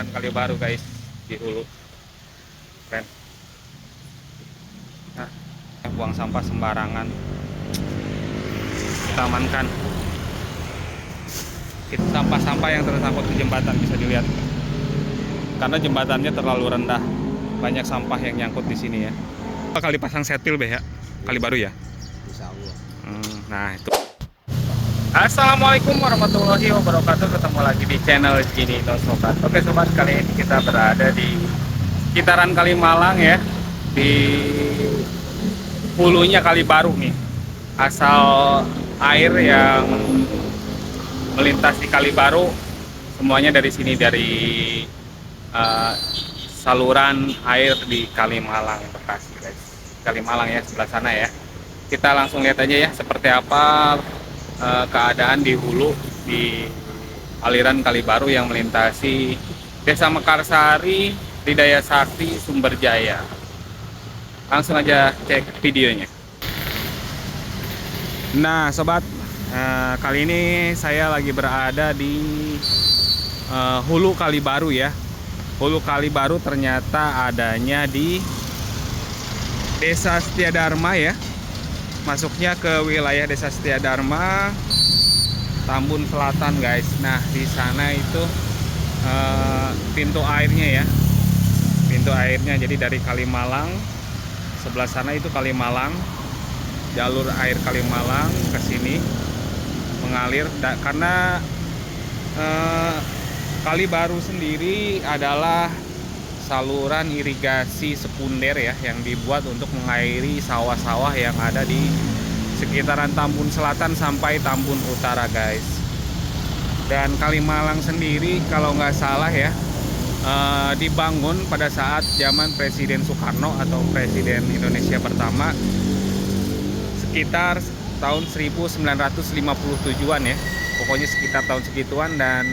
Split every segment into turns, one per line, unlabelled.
kali baru guys di hulu. Keren. Nah, buang sampah sembarangan kita amankan. Itu sampah-sampah yang tersangkut di jembatan bisa dilihat. Karena jembatannya terlalu rendah, banyak sampah yang nyangkut di sini ya. Kali pasang setil be ya, kali baru ya.
Insya Allah.
Nah itu. Assalamualaikum warahmatullahi wabarakatuh. Ketemu lagi di channel Gini No Sobat. Oke sobat, kali ini kita berada di sekitaran Kalimalang ya, di hulunya Kali Baru nih. Asal air yang melintasi Kali Baru semuanya dari sini, dari saluran air di Kalimalang Bekasi guys. Kalimalang ya, sebelah sana ya. Kita langsung lihat aja ya seperti apa keadaan di hulu di aliran Kali Baru yang melintasi Desa Mekarsari, Didaya Sakti, Sumberjaya. Langsung aja cek videonya. Nah sobat, kali ini saya lagi berada di hulu Kali Baru ya. Hulu Kali Baru ternyata adanya di Desa Setia Dharma ya. Masuknya ke wilayah Desa Setia Dharma, Tambun Selatan guys. Nah di sana itu pintu airnya ya, pintu airnya. Jadi dari Kalimalang sebelah sana itu Kalimalang, jalur air Kalimalang ke sini mengalir. Karena Kali Baru sendiri adalah saluran irigasi sekunder ya, yang dibuat untuk mengairi sawah-sawah yang ada di sekitaran Tambun Selatan sampai Tambun Utara guys. Dan Kalimalang sendiri kalau nggak salah ya, dibangun pada saat zaman Presiden Soekarno atau Presiden Indonesia pertama sekitar tahun 1957-an ya, pokoknya sekitar tahun segituan, dan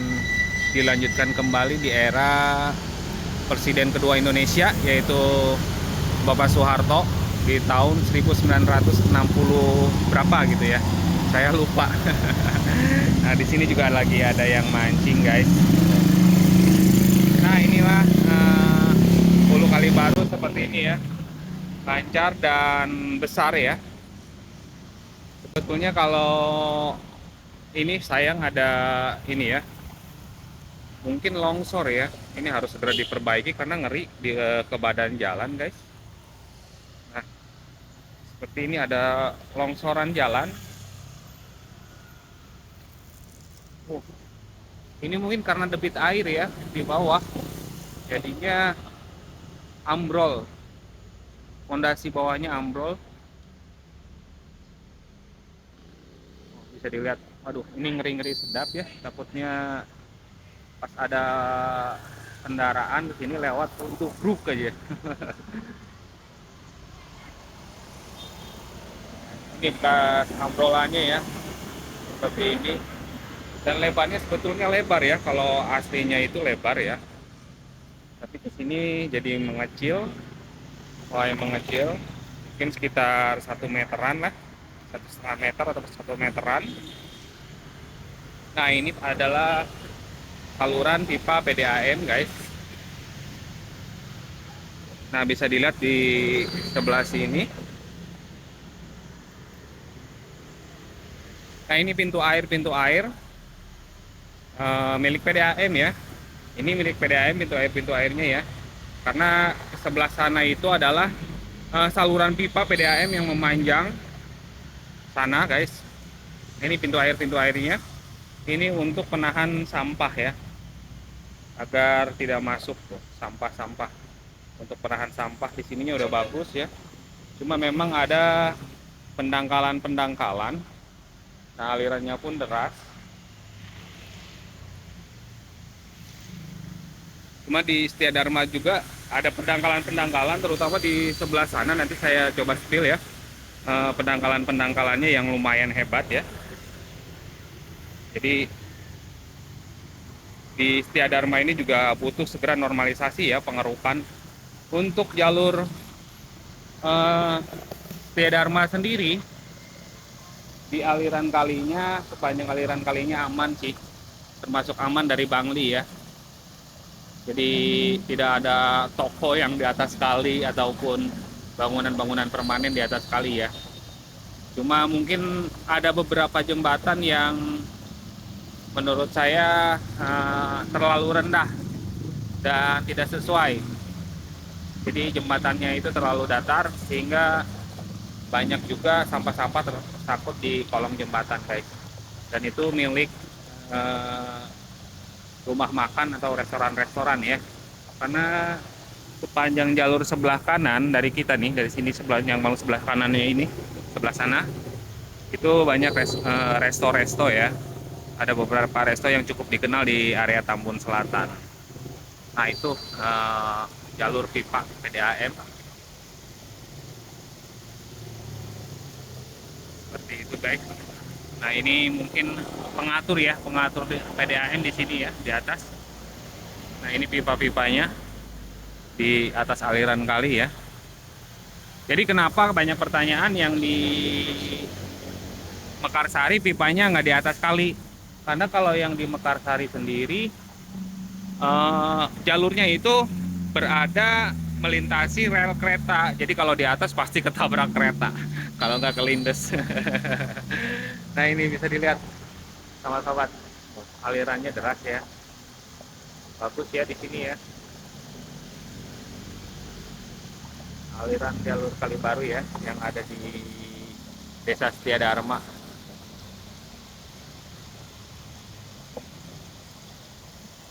dilanjutkan kembali di era Presiden kedua Indonesia yaitu Bapak Soeharto di tahun 1960 berapa gitu ya, saya lupa. Nah di sini juga lagi ada yang mancing guys. Nah inilah hulu Kali Baru seperti ini ya, lancar dan besar ya. Sebetulnya kalau ini sayang ada ini ya, mungkin longsor ya. Ini harus segera diperbaiki karena ngeri ke badan jalan guys. Nah seperti ini ada longsoran jalan. Ini mungkin karena debit air ya di bawah, jadinya ambrol, fondasi bawahnya ambrol. Bisa dilihat, waduh ini ngeri-ngeri sedap ya, takutnya pas ada kendaraan ke sini lewat untuk bruk aja. Ini bekas ambrolannya ya, seperti ini. Dan lebarnya sebetulnya lebar ya, kalau aslinya itu lebar ya. Tapi ke sini jadi mengecil, mulai mengecil, mungkin sekitar 1 meteran lah, 1,5 meter atau 1 meteran. Nah ini adalah saluran pipa PDAM guys. Nah bisa dilihat di sebelah sini. Nah ini pintu air milik PDAM ya. Ini milik PDAM pintu airnya ya. Karena sebelah sana itu adalah saluran pipa PDAM yang memanjang sana guys. Ini pintu airnya. Ini untuk penahan sampah ya, agar tidak masuk tuh sampah-sampah. Untuk penahan sampah di sininya udah bagus ya. Cuma memang ada pendangkalan. Nah alirannya pun deras. Cuma di Setia Dharma juga ada pendangkalan, terutama di sebelah sana. Nanti saya coba spill ya, pendangkalannya yang lumayan hebat ya. Jadi di Setia Dharma ini juga butuh segera normalisasi ya, pengerukan. Untuk jalur Setia Dharma sendiri, di aliran kalinya, sepanjang aliran kalinya aman sih, termasuk aman dari Bangli ya. Jadi tidak ada toko yang di atas kali ataupun bangunan-bangunan permanen di atas kali ya. Cuma mungkin ada beberapa jembatan yang menurut saya terlalu rendah dan tidak sesuai. Jadi jembatannya itu terlalu datar sehingga banyak juga sampah-sampah tersangkut di kolong jembatan guys. Dan itu milik eh, rumah makan atau restoran-restoran ya. Karena sepanjang jalur sebelah kanan dari kita nih, dari sini sebelah yang mau sebelah kanannya ini, sebelah sana, itu banyak resto-resto ya. Ada beberapa resto yang cukup dikenal di area Tambun Selatan. Nah itu jalur pipa PDAM seperti itu guys. Nah ini mungkin pengatur ya, pengatur PDAM di sini ya, di atas. Nah ini pipa-pipanya di atas aliran kali ya. Jadi kenapa banyak pertanyaan yang di Mekarsari pipanya nggak di atas kali? Karena kalau yang di Mekarsari sendiri jalurnya itu berada melintasi rel kereta. Jadi kalau di atas pasti ketabrak kereta. Kalau nggak kelindes. Nah ini bisa dilihat sama sobat. Alirannya deras ya. Bagus ya di sini ya. Aliran jalur Kalibaru ya yang ada di Desa Setia Dharma.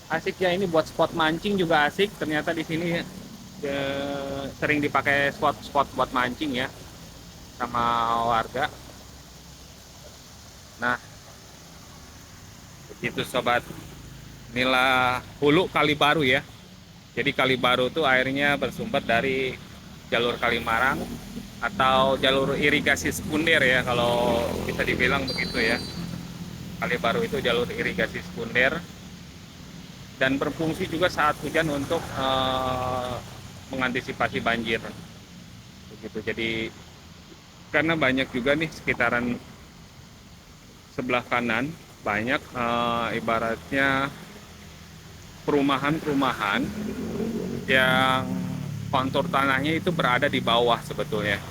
Asik ya, ini buat spot mancing juga asik. Ternyata di sini sering dipakai spot-spot buat mancing ya sama warga. Nah, begitu sobat. Inilah hulu Kalibaru ya. Jadi Kalibaru itu airnya bersumber dari jalur Kalimarang atau jalur irigasi sekunder ya kalau bisa dibilang begitu ya. Kalibaru itu jalur irigasi sekunder dan berfungsi juga saat hujan untuk mengantisipasi banjir. Begitu. Jadi karena banyak juga nih sekitaran sebelah kanan banyak ibaratnya perumahan-perumahan yang kontur tanahnya itu berada di bawah sebetulnya.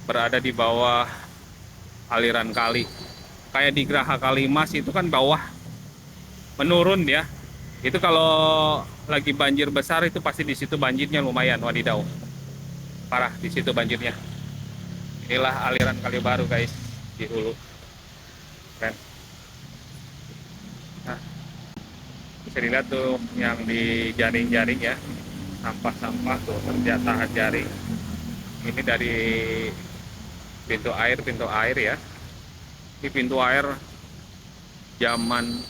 Berada di bawah aliran kali. Kayak di Geraha Kalimas itu kan bawah menurun ya. Itu kalau lagi banjir besar itu pasti di situ banjirnya lumayan wadidaw. Parah di situ banjirnya. Inilah aliran Kalibaru guys di hulu. Kan. Nah, bisa dilihat tuh yang di jaring-jaring ya. Sampah-sampah tuh terjatuh jaring. Ini dari pintu air ya. Ini pintu air zaman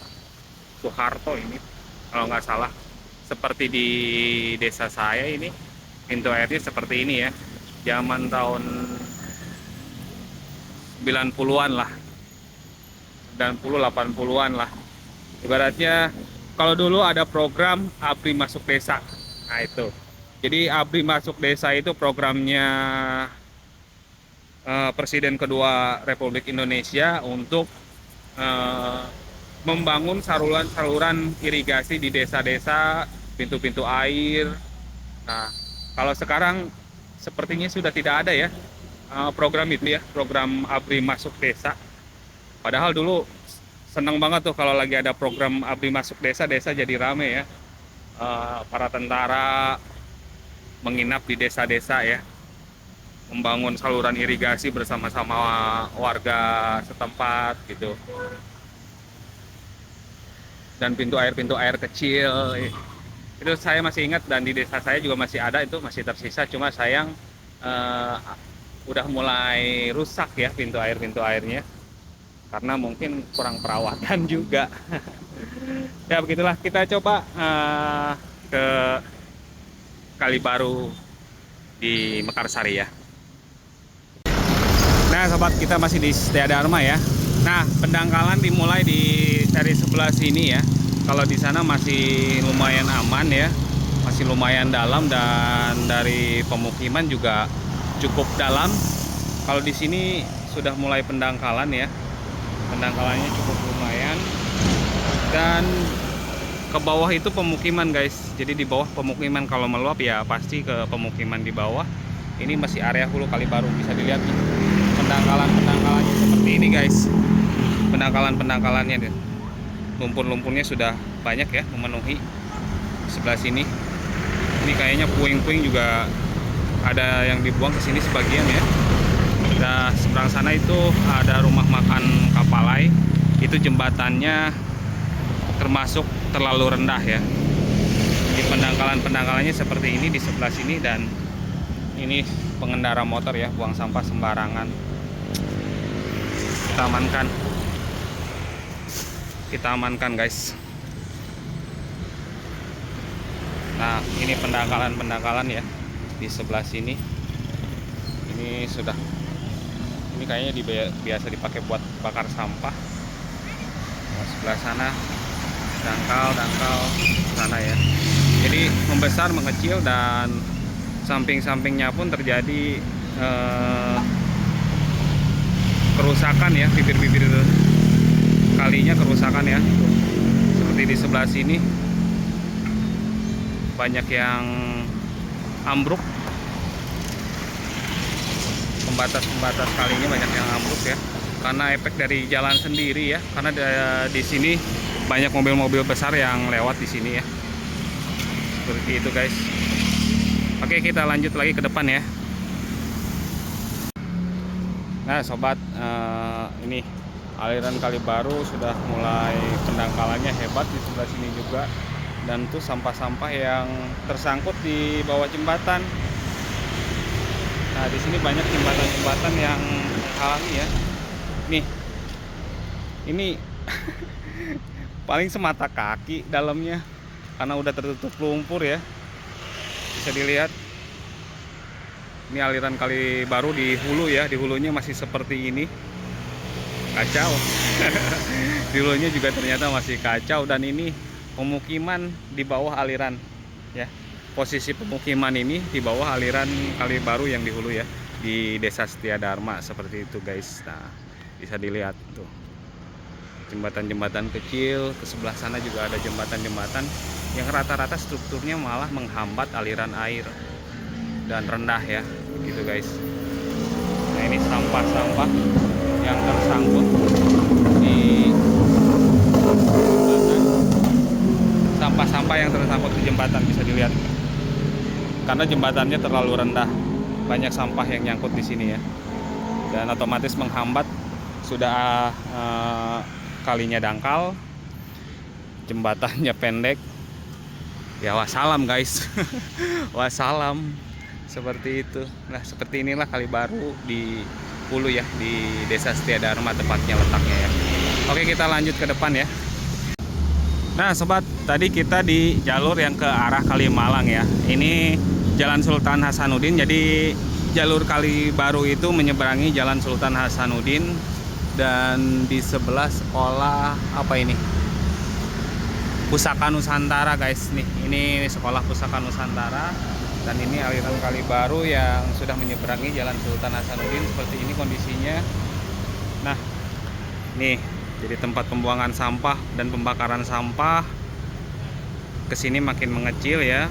Soeharto ini kalau nggak salah, seperti di desa saya ini pintu airnya seperti ini ya, zaman tahun 90-an lah, 90-80-an lah ibaratnya. Kalau dulu ada program ABRI Masuk Desa, nah itu jadi ABRI Masuk Desa itu programnya Presiden kedua Republik Indonesia untuk membangun saluran-saluran irigasi di desa-desa, pintu-pintu air. Nah, kalau sekarang sepertinya sudah tidak ada ya program itu ya, program ABRI Masuk Desa. Padahal dulu senang banget tuh kalau lagi ada program ABRI Masuk Desa, desa jadi rame ya. Para tentara menginap di desa-desa ya, membangun saluran irigasi bersama-sama warga setempat gitu. Dan pintu air kecil itu saya masih ingat, dan di desa saya juga masih ada, itu masih tersisa. Cuma sayang udah mulai rusak ya pintu airnya karena mungkin kurang perawatan juga. Ya begitulah, kita coba ke Kalibaru di Mekarsari ya. Nah sobat, kita masih di Setia Dharma ya. Nah, pendangkalan dimulai dari sebelah sini ya. Kalau di sana masih lumayan aman ya, masih lumayan dalam, dan dari pemukiman juga cukup dalam. Kalau di sini sudah mulai pendangkalan ya, pendangkalannya cukup lumayan, dan ke bawah itu pemukiman guys. Jadi di bawah pemukiman, kalau meluap ya pasti ke pemukiman di bawah. Ini masih area Hulu Kali Baru, bisa dilihat nih. Pendangkalan-pendangkalannya seperti ini guys. Pendangkalan-pendangkalannya nih. Lumpur-lumpurnya sudah banyak ya, memenuhi sebelah sini. Ini kayaknya puing-puing juga ada yang dibuang ke sini sebagian ya. Nah, seberang sana itu ada rumah makan Kapalai. Itu jembatannya termasuk terlalu rendah ya. Di pendangkalan-pendangkalannya seperti ini di sebelah sini, dan ini pengendara motor ya, buang sampah sembarangan. Kita amankan guys. Nah, ini pendangkalan-pendangkalan ya di sebelah sini. Ini kayaknya biasa dipakai buat bakar sampah. Nah, sebelah sana dangkal sana ya. Jadi membesar mengecil, dan samping-sampingnya pun terjadi kerusakan ya, bibir-bibir kalinya kerusakan ya. Seperti di sebelah sini banyak yang ambruk, pembatas kalinya banyak yang ambruk ya, karena efek dari jalan sendiri ya, karena di sini banyak mobil-mobil besar yang lewat di sini ya. Seperti itu guys. Oke, kita lanjut lagi ke depan ya. Nah sobat, ini aliran Kali Baru sudah mulai pendangkalannya hebat di sebelah sini juga, dan tuh sampah-sampah yang tersangkut di bawah jembatan. Nah di sini banyak jembatan-jembatan yang menghalangi ya. Nih, ini paling semata kaki dalamnya karena udah tertutup lumpur ya. Bisa dilihat. Ini aliran Kali Baru di hulu ya, di hulunya masih seperti ini. Kacau. Di hulunya juga ternyata masih kacau, dan ini pemukiman di bawah aliran ya. Posisi pemukiman ini di bawah aliran Kali Baru yang di hulu ya, di Desa Setia Dharma seperti itu guys. Nah, bisa dilihat tuh. Jembatan-jembatan kecil, ke sebelah sana juga ada jembatan-jembatan yang rata-rata strukturnya malah menghambat aliran air dan rendah ya, gitu guys. Nah ini sampah-sampah yang tersangkut di jembatan, sampah-sampah yang tersangkut di jembatan bisa dilihat, karena jembatannya terlalu rendah, banyak sampah yang nyangkut di sini ya, dan otomatis menghambat. Sudah kalinya dangkal, jembatannya pendek ya, wassalam guys. Wassalam, seperti itu. Nah seperti inilah Kali Baru di hulu ya, di Desa Setia Dharma tepatnya letaknya ya. Oke, kita lanjut ke depan ya. Nah sobat, tadi kita di jalur yang ke arah Kalimalang ya. Ini Jalan Sultan Hasanuddin. Jadi jalur Kali Baru itu menyeberangi Jalan Sultan Hasanuddin, dan di sebelah sekolah apa ini, Pusaka Nusantara guys. Nih, ini sekolah Pusaka Nusantara, dan ini aliran Kali Baru yang sudah menyeberangi Jalan Sultan Hasanuddin. Seperti ini kondisinya. Nah, nih jadi tempat pembuangan sampah dan pembakaran sampah. Kesini makin mengecil ya.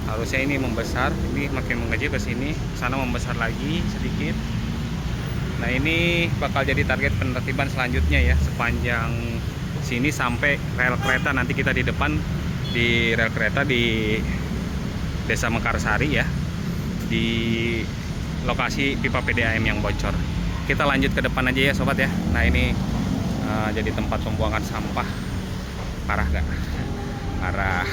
Harusnya ini membesar, ini makin mengecil ke sini, sana membesar lagi sedikit. Nah ini bakal jadi target penertiban selanjutnya ya, sepanjang sini sampai rel kereta. Nanti kita di depan di rel kereta di Desa Mekarsari ya, di lokasi pipa PDAM yang bocor. Kita lanjut ke depan aja ya sobat ya. Nah ini jadi tempat pembuangan sampah. Parah gak? Parah.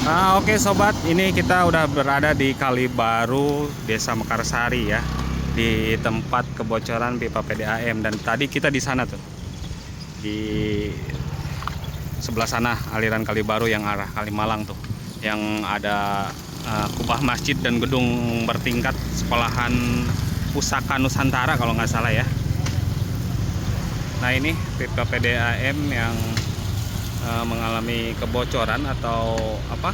Nah oke sobat, ini kita udah berada di Kali Baru Desa Mekarsari ya, di tempat kebocoran pipa PDAM. Dan tadi kita di sana tuh, di sebelah sana aliran Kali Baru yang arah Kalimalang tuh, yang ada kubah masjid dan gedung bertingkat sekolahan Pusaka Nusantara kalau nggak salah ya. Nah ini pipa PDAM yang mengalami kebocoran atau apa,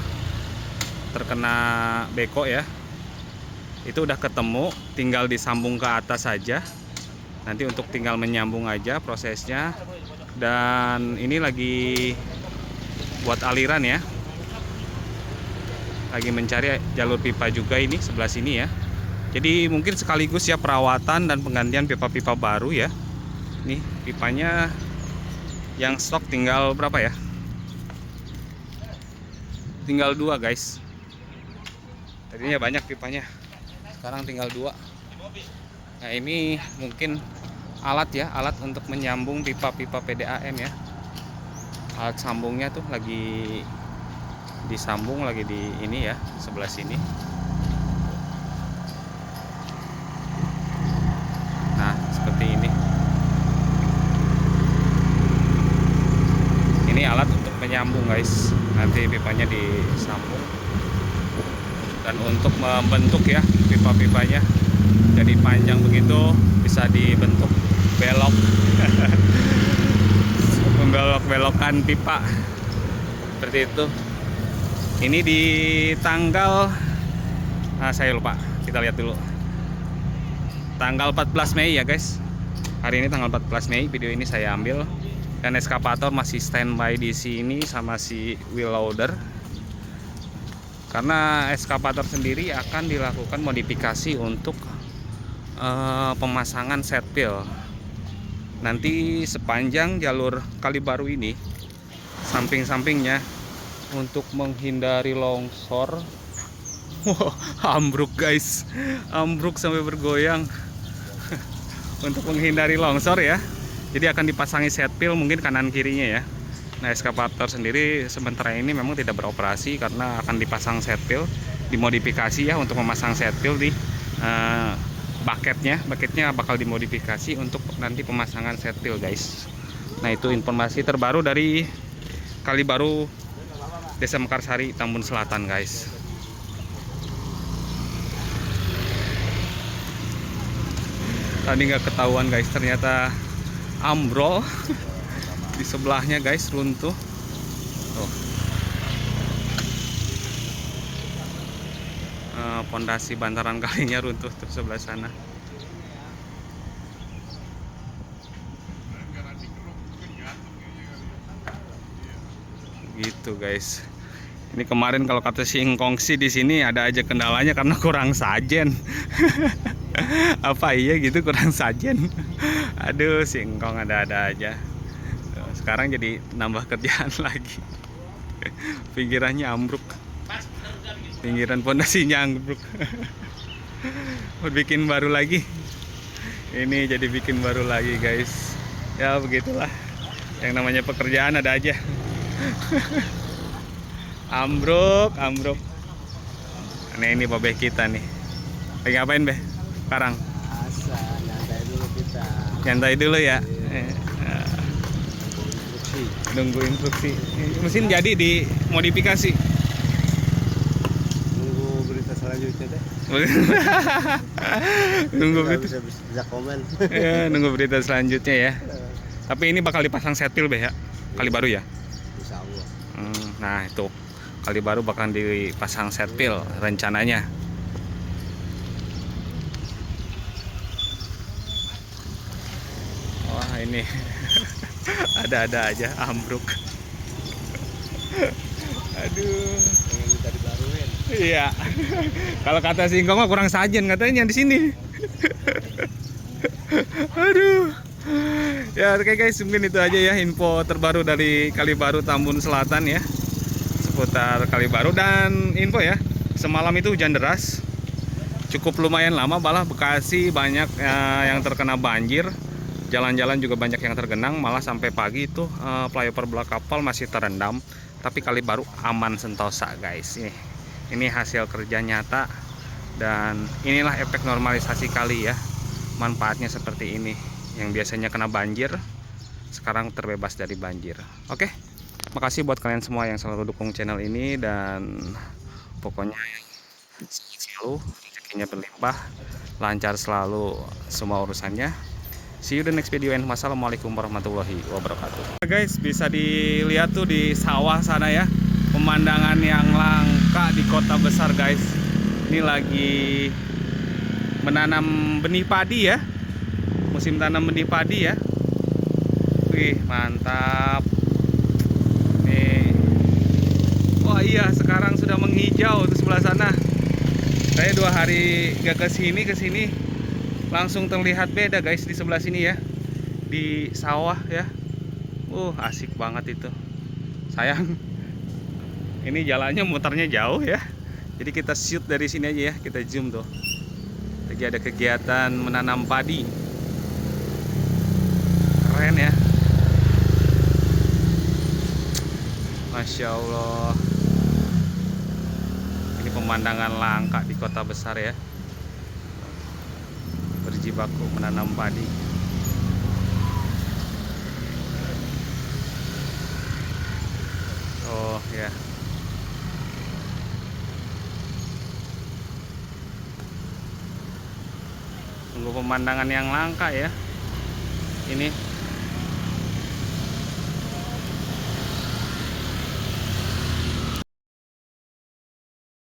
terkena beko ya. Itu udah ketemu, tinggal disambung ke atas saja. Nanti untuk tinggal menyambung aja prosesnya. Dan ini lagi buat aliran ya, lagi mencari jalur pipa juga ini sebelah sini ya. Jadi mungkin sekaligus ya perawatan dan penggantian pipa-pipa baru ya. Nih pipanya yang stok tinggal berapa ya? Tinggal 2 guys. Tadinya banyak pipanya, sekarang tinggal 2. Nah ini mungkin alat ya, alat untuk menyambung pipa-pipa PDAM ya. Alat sambungnya tuh lagi disambung, lagi di ini ya, sebelah sini. Nah seperti ini. Ini alat untuk menyambung guys, nanti pipanya disambung. Dan untuk membentuk ya pipa-pipanya jadi panjang begitu, bisa dibentuk belok. Membelok-belokkan pipa seperti itu. Ini di tanggal, saya lupa, kita lihat dulu. Tanggal 14 Mei ya guys. Hari ini tanggal 14 Mei video ini saya ambil. Dan eskavator masih standby di sini sama si wheel loader. Karena eskavator sendiri akan dilakukan modifikasi untuk pemasangan set pill. Nanti sepanjang jalur Kalibaru ini, samping-sampingnya untuk menghindari longsor. Wow, ambruk guys, ambruk sampai bergoyang. Untuk menghindari longsor ya, jadi akan dipasangi set pill mungkin kanan kirinya ya. Nah eskavator sendiri sementara ini memang tidak beroperasi karena akan dipasang set pill, dimodifikasi ya untuk memasang set pill di Bucketnya bakal dimodifikasi untuk nanti pemasangan set pill guys. Nah itu informasi terbaru dari Kalibaru, Desa Mekarsari, Tambun Selatan guys. Tadi nggak ketahuan guys, ternyata ambrol di sebelahnya guys, runtuh. Tuh. Pondasi bantaran kalinya runtuh tuh sebelah sana. Gitu guys. Ini kemarin kalau kata si Ingkong sih di sini ada aja kendalanya karena kurang sajen. Apa iya gitu, kurang sajen. Aduh si Ingkong ada-ada aja. Sekarang jadi nambah kerjaan lagi. Pinggirannya ambruk. Pinggiran pondasinya ambruk. Bikin baru lagi. Ini jadi bikin baru lagi guys. Ya begitulah. Yang namanya pekerjaan ada aja. Ambruk. Nah ini babeh kita nih. Lagi ngapain beh? Sekarang?
Asa, nyantai dulu kita.
Nyantai dulu ya. Nunggu instruksi. Mesin jadi dimodifikasi.
Nunggu berita selanjutnya deh.
Nunggu
bisa komen.
Ya, nunggu berita selanjutnya ya. Tapi ini bakal dipasang setil beh ya. Kalibaru ya.
Insya Allah.
Nah itu Kalibaru bakal dipasang setil rencananya. Wah ini ada-ada aja ambruk. Aduh.
Pengen minta dibaruin.
Iya. Kalau kata Singkong mah kurang sajen katanya di sini. Aduh. Ya oke guys, mungkin itu aja ya info terbaru dari Kalibaru Tambun Selatan ya. Seputar Kalibaru dan info ya. Semalam itu hujan deras. Cukup lumayan lama, malah Bekasi banyak yang terkena banjir. Jalan-jalan juga banyak yang tergenang, malah sampai pagi itu flyover Blak Kapal masih terendam. Tapi Kalibaru aman sentosa guys. Ini hasil kerja nyata. Dan inilah efek normalisasi kali ya. Manfaatnya seperti ini. Yang biasanya kena banjir, sekarang terbebas dari banjir. Oke, makasih buat kalian semua yang selalu dukung channel ini. Dan pokoknya selalu rezekinya berlimpah, lancar selalu semua urusannya. See you the next video and wassalamualaikum warahmatullahi wabarakatuh. Guys, bisa dilihat tuh di sawah sana ya, pemandangan yang langka di kota besar guys. Ini lagi menanam benih padi ya, musim tanam benih padi ya. Wih, mantap. Nih. Wah iya, sekarang sudah menghijau di sebelah sana. Saya 2 hari gak ke sini langsung terlihat beda guys di sebelah sini ya. Di sawah ya. Asik banget itu. Sayang ini jalannya muternya jauh ya. Jadi kita shoot dari sini aja ya, kita zoom tuh. Lagi ada kegiatan menanam padi. Keren ya. Masya Allah. Ini pemandangan langka di kota besar ya. Berjibaku menanam padi. Oh ya. Tunggu pemandangan yang langka ya. Ini